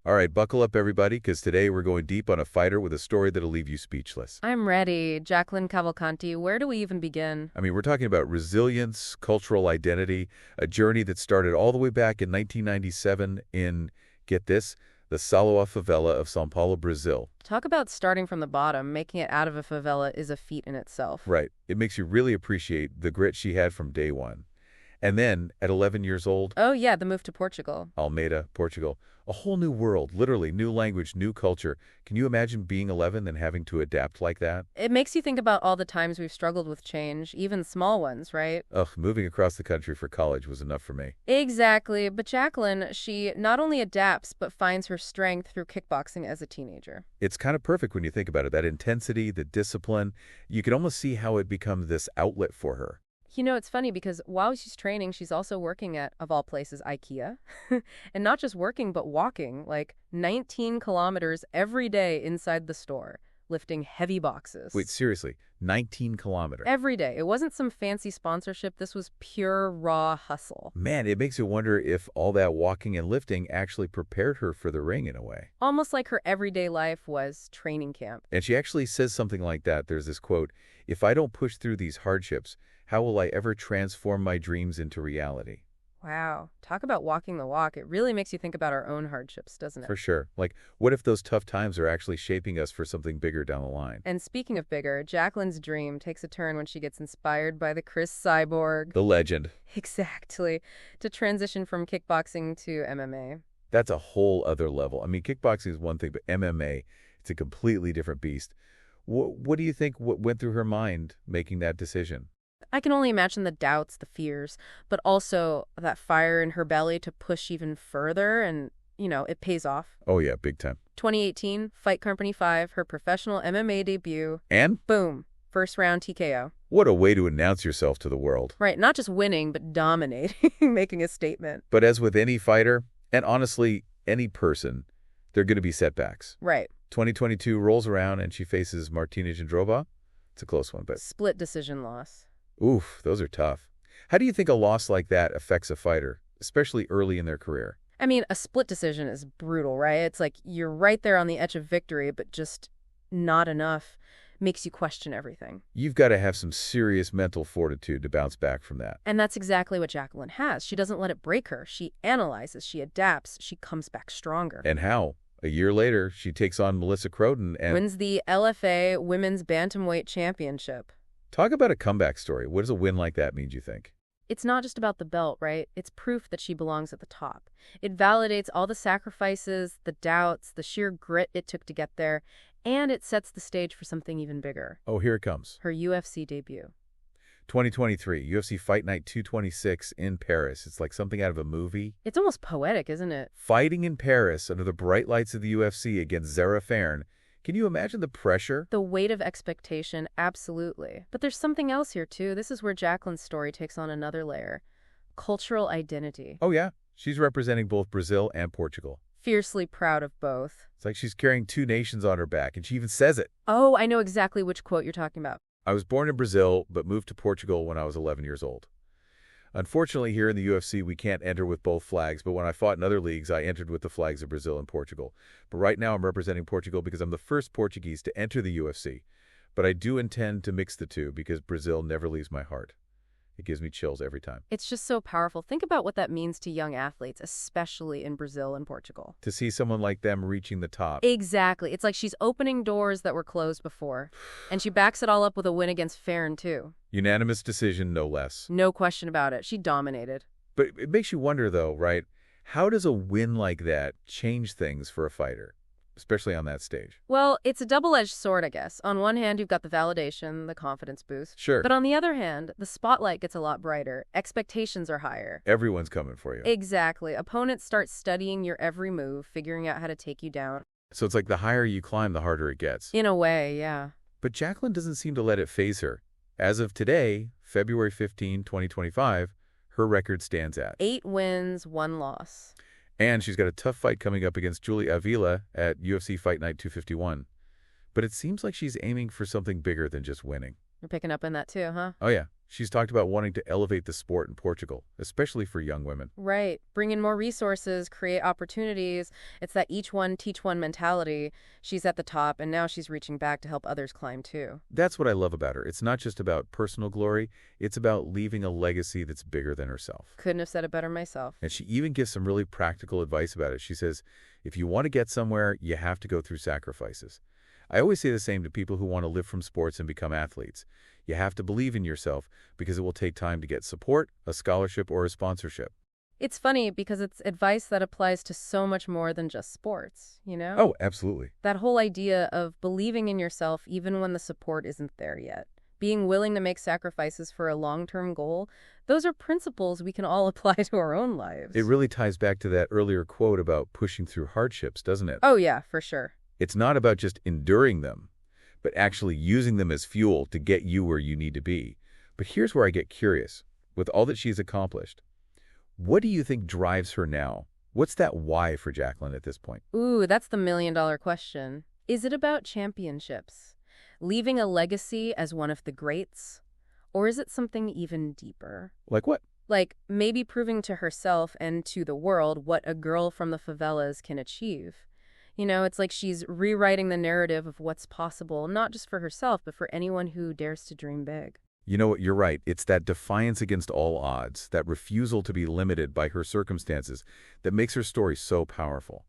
All right, buckle up, everybody, because today we're going deep on a fighter with a story that'll leave you speechless. I'm ready. Jacqueline Cavalcanti, where do we even begin? I mean, we're talking about resilience, cultural identity, a journey that started all the way back in 1997 in, get this, the Saloa favela of São Paulo, Brazil. Talk about starting from the bottom. Making it out of a favela is a feat in itself. Right. It makes you really appreciate the grit she had from day one. And then, at 11 years old, Oh, yeah, the move to Portugal. Almeida, Portugal, a whole new world, literally new language, new culture. Can you imagine being 11 and having to adapt like that? It makes you think about all the times we've struggled with change, even small ones, right? Ugh, moving across the country for college was enough for me. Exactly. But Jacqueline, she not only adapts, but finds her strength through kickboxing as a teenager. It's kind of perfect when you think about it, that intensity, the discipline. You can almost see how it becomes this outlet for her. You know, it's funny because while she's training, she's also working at, of all places, IKEA. And not just working, but walking, like 19 kilometers every day inside the store, lifting heavy boxes. Wait, seriously, 19 kilometers. Every day. It wasn't some fancy sponsorship. This was pure, raw hustle. Man, it makes you wonder if all that walking and lifting actually prepared her for the ring in a way. Almost like her everyday life was training camp. And she actually says something like that. There's this quote, "If I don't push through these hardships, how will I ever transform my dreams into reality?" Wow. Talk about walking the walk. It really makes you think about our own hardships, doesn't it? For sure. Like, what if those tough times are actually shaping us for something bigger down the line? And speaking of bigger, Jacqueline's dream takes a turn when she gets inspired by the Chris Cyborg. The legend. Exactly. To transition from kickboxing to MMA. That's a whole other level. I mean, kickboxing is one thing, but MMA, it's a completely different beast. What do you think what went through her mind making that decision? I can only imagine the doubts, the fears, but also that fire in her belly to push even further, and, it pays off. Oh, yeah, big time. 2018, Fight Company 5, her professional MMA debut. And? Boom. First round TKO. What a way to announce yourself to the world. Right, not just winning, but dominating, making a statement. But as with any fighter, and honestly, any person, there are going to be setbacks. Right. 2022 rolls around and she faces Martinez and Drova. It's a close one, but... Split decision loss. Oof, those are tough. How do you think a loss like that affects a fighter, especially early in their career? I mean, a split decision is brutal, right? It's like you're right there on the edge of victory, but just not enough. Makes you question everything. You've got to have some serious mental fortitude to bounce back from that. And that's exactly what Jacqueline has. She doesn't let it break her. She analyzes, she adapts, she comes back stronger. And how? A year later, she takes on Melissa Croton and... wins the LFA Women's Bantamweight Championship. Talk about a comeback story. What does a win like that mean, do you think? It's not just about the belt, right? It's proof that she belongs at the top. It validates all the sacrifices, the doubts, the sheer grit it took to get there, and it sets the stage for something even bigger. Oh, here it comes. Her UFC debut. 2023, UFC Fight Night 226 in Paris. It's like something out of a movie. It's almost poetic, isn't it? Fighting in Paris under the bright lights of the UFC against Zara Farn. Can you imagine the pressure? The weight of expectation, absolutely. But there's something else here, too. This is where Jacqueline's story takes on another layer. Cultural identity. Oh, yeah. She's representing both Brazil and Portugal. Fiercely proud of both. It's like she's carrying two nations on her back, and she even says it. Oh, I know exactly which quote you're talking about. I was born in Brazil, but moved to Portugal when I was 11 years old. Unfortunately, here in the UFC, we can't enter with both flags, but when I fought in other leagues, I entered with the flags of Brazil and Portugal. But right now, I'm representing Portugal because I'm the first Portuguese to enter the UFC. But I do intend to mix the two because Brazil never leaves my heart. It gives me chills every time. It's just so powerful. Think about what that means to young athletes, especially in Brazil and Portugal. To see someone like them reaching the top. Exactly. It's like she's opening doors that were closed before. And she backs it all up with a win against Farn, too. Unanimous decision, no less. No question about it. She dominated. But it makes you wonder, though, right? How does a win like that change things for a fighter, especially on that stage? Well, it's a double-edged sword, I guess. On one hand, you've got the validation, the confidence boost. Sure. But on the other hand, the spotlight gets a lot brighter. Expectations are higher. Everyone's coming for you. Exactly. Opponents start studying your every move, figuring out how to take you down. So it's like the higher you climb, the harder it gets. In a way, yeah. But Jacqueline doesn't seem to let it faze her. As of today, February 15, 2025, her record stands at 8 wins, 1 loss. And she's got a tough fight coming up against Julie Avila at UFC Fight Night 251. But it seems like she's aiming for something bigger than just winning. You're picking up on that too, huh? Oh, yeah. She's talked about wanting to elevate the sport in Portugal, especially for young women. Right. Bring in more resources, create opportunities. It's that each one teach one mentality. She's at the top, and now she's reaching back to help others climb too. That's what I love about her. It's not just about personal glory, it's about leaving a legacy that's bigger than herself. Couldn't have said it better myself. And she even gives some really practical advice about it. She says, if you want to get somewhere, you have to go through sacrifices. I always say the same to people who want to live from sports and become athletes. You have to believe in yourself because it will take time to get support, a scholarship, or a sponsorship. It's funny because it's advice that applies to so much more than just sports, you know? Oh, absolutely. That whole idea of believing in yourself even when the support isn't there yet. Being willing to make sacrifices for a long-term goal, those are principles we can all apply to our own lives. It really ties back to that earlier quote about pushing through hardships, doesn't it? Oh yeah, for sure. It's not about just enduring them, but actually using them as fuel to get you where you need to be. But here's where I get curious. With all that she's accomplished, what do you think drives her now? What's that why for Jacqueline at this point? Ooh, that's the million-dollar question. Is it about championships? Leaving a legacy as one of the greats? Or is it something even deeper? Like what? Like maybe proving to herself and to the world what a girl from the favelas can achieve. You know, it's like she's rewriting the narrative of what's possible, not just for herself, but for anyone who dares to dream big. You know what? You're right. It's that defiance against all odds, that refusal to be limited by her circumstances that makes her story so powerful.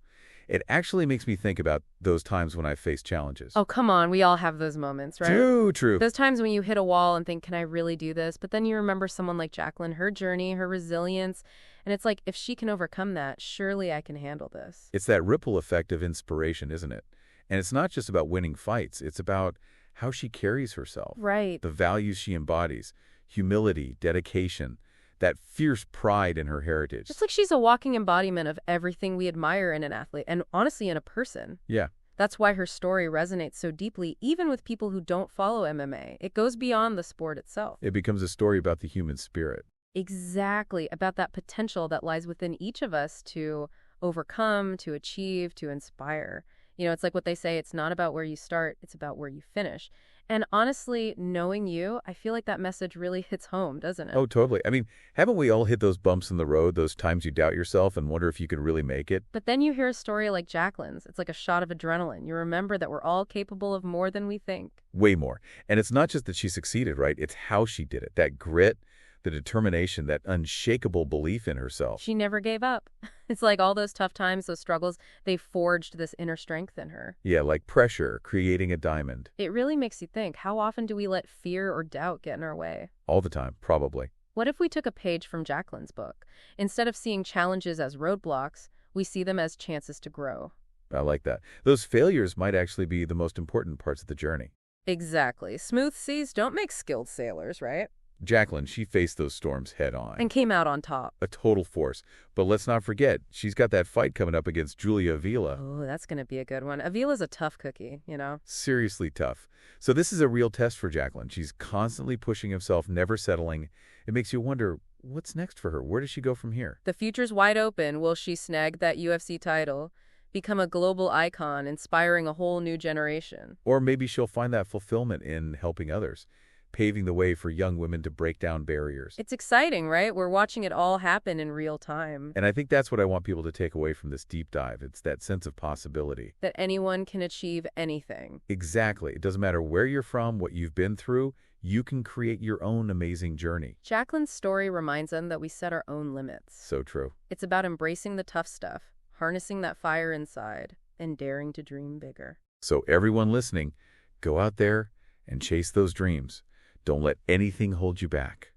It actually makes me think about those times when I faced challenges. Oh, come on. We all have those moments, right? True. Those times when you hit a wall and think, can I really do this? But then you remember someone like Jacqueline, her journey, her resilience. And it's like, if she can overcome that, surely I can handle this. It's that ripple effect of inspiration, isn't it? And it's not just about winning fights. It's about how she carries herself. Right. The values she embodies, humility, dedication, that fierce pride in her heritage. It's like she's a walking embodiment of everything we admire in an athlete, and honestly in a person. Yeah. That's why her story resonates so deeply, even with people who don't follow MMA. It goes beyond the sport itself. It becomes a story about the human spirit. Exactly, about that potential that lies within each of us to overcome, to achieve, to inspire. You know, it's like what they say, it's not about where you start, it's about where you finish. And honestly, knowing you, I feel like that message really hits home, doesn't it? Oh, totally. I mean, haven't we all hit those bumps in the road, those times you doubt yourself and wonder if you could really make it? But then you hear a story like Jacqueline's. It's like a shot of adrenaline. You remember that we're all capable of more than we think. Way more. And it's not just that she succeeded, right? It's how she did it. That grit, the determination, that unshakable belief in herself. She never gave up. It's like all those tough times, those struggles, they forged this inner strength in her. Yeah, like pressure, creating a diamond. It really makes you think, how often do we let fear or doubt get in our way? All the time, probably. What if we took a page from Jacqueline's book? Instead of seeing challenges as roadblocks, we see them as chances to grow. I like that. Those failures might actually be the most important parts of the journey. Exactly. Smooth seas don't make skilled sailors, right? Jacqueline, she faced those storms head on. And came out on top. A total force. But let's not forget, she's got that fight coming up against Julia Avila. Oh, that's going to be a good one. Avila's a tough cookie, you know? Seriously tough. So this is a real test for Jacqueline. She's constantly pushing herself, never settling. It makes you wonder, what's next for her? Where does she go from here? The future's wide open. Will she snag that UFC title? Become a global icon, inspiring a whole new generation? Or maybe she'll find that fulfillment in helping others, paving the way for young women to break down barriers. It's exciting, right? We're watching it all happen in real time. And I think that's what I want people to take away from this deep dive. It's that sense of possibility. That anyone can achieve anything. Exactly. It doesn't matter where you're from, what you've been through, you can create your own amazing journey. Jacqueline's story reminds us that we set our own limits. So true. It's about embracing the tough stuff, harnessing that fire inside, and daring to dream bigger. So everyone listening, go out there and chase those dreams. Don't let anything hold you back.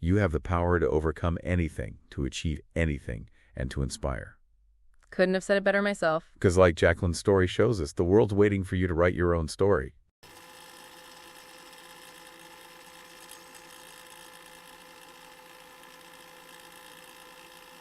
You have the power to overcome anything, to achieve anything, and to inspire. Couldn't have said it better myself. Because like Jacqueline's story shows us, the world's waiting for you to write your own story.